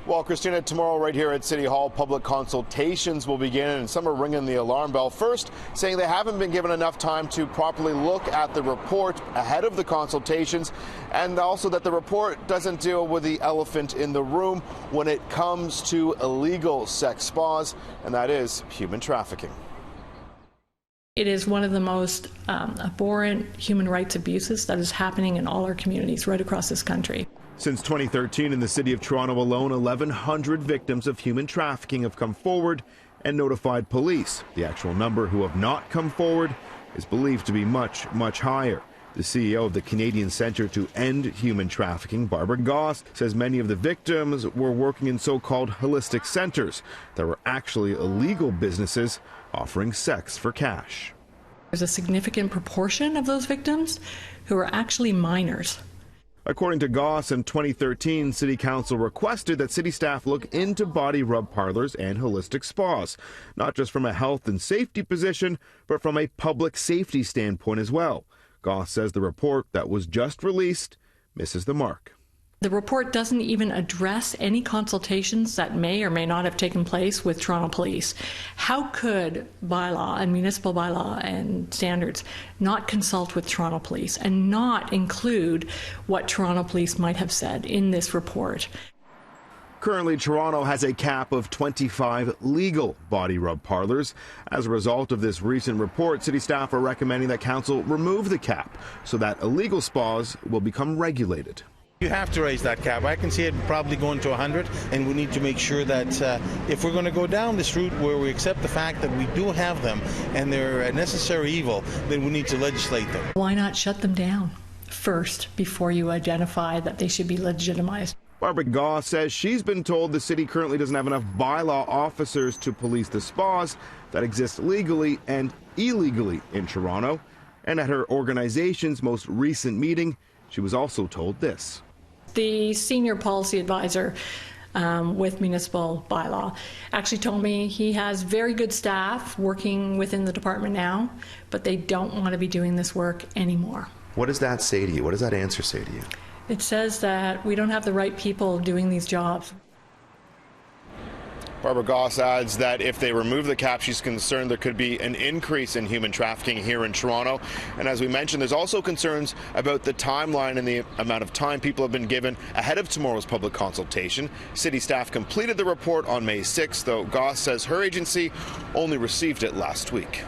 Well, Christina, tomorrow right here at City Hall, public consultations will begin, and some are ringing the alarm bell. First, saying they haven't been given enough time to properly look at the report ahead of the consultations, and also that the report doesn't deal with the elephant in the room when it comes to illegal sex spas, and that is human trafficking. It is one of the most abhorrent human rights abuses that is happening in all our communities right across this country. Since 2013, in the city of Toronto alone, 1,100 victims of human trafficking have come forward and notified police. The actual number who have not come forward is believed to be much, much higher. The CEO of the Canadian Centre to End Human Trafficking, Barbara Goss, says many of the victims were working in so-called holistic centres that were actually illegal businesses offering sex for cash. There's a significant proportion of those victims who are actually minors. According to Goss, in 2013, City Council requested that city staff look into body rub parlours and holistic spas, not just from a health and safety position, but from a public safety standpoint as well. Goss says the report that was just released misses the mark. The report doesn't even address any consultations that may or may not have taken place with Toronto Police. How could bylaw and municipal bylaw and standards not consult with Toronto Police and not include what Toronto Police might have said in this report? Currently, Toronto has a cap of 25 legal body rub parlours. As a result of this recent report, city staff are recommending that council remove the cap so that illegal spas will become regulated. You have to raise that cap. I can see it probably going to 100, and we need to make sure that if we're going to go down this route where we accept the fact that we do have them and they're a necessary evil, then we need to legislate them. Why not shut them down first before you identify that they should be legitimized? Barbara Goss says she's been told the city currently doesn't have enough bylaw officers to police the spas that exist legally and illegally in Toronto. And at her organization's most recent meeting, she was also told this. The senior policy advisor with municipal bylaw actually told me he has very good staff working within the department now, but they don't want to be doing this work anymore. What does that say to you? What does that answer say to you? It says that we don't have the right people doing these jobs. Barbara Goss adds that if they remove the cap, she's concerned there could be an increase in human trafficking here in Toronto. And as we mentioned, there's also concerns about the timeline and the amount of time people have been given ahead of tomorrow's public consultation. City staff completed the report on May 6th, though Goss says her agency only received it last week.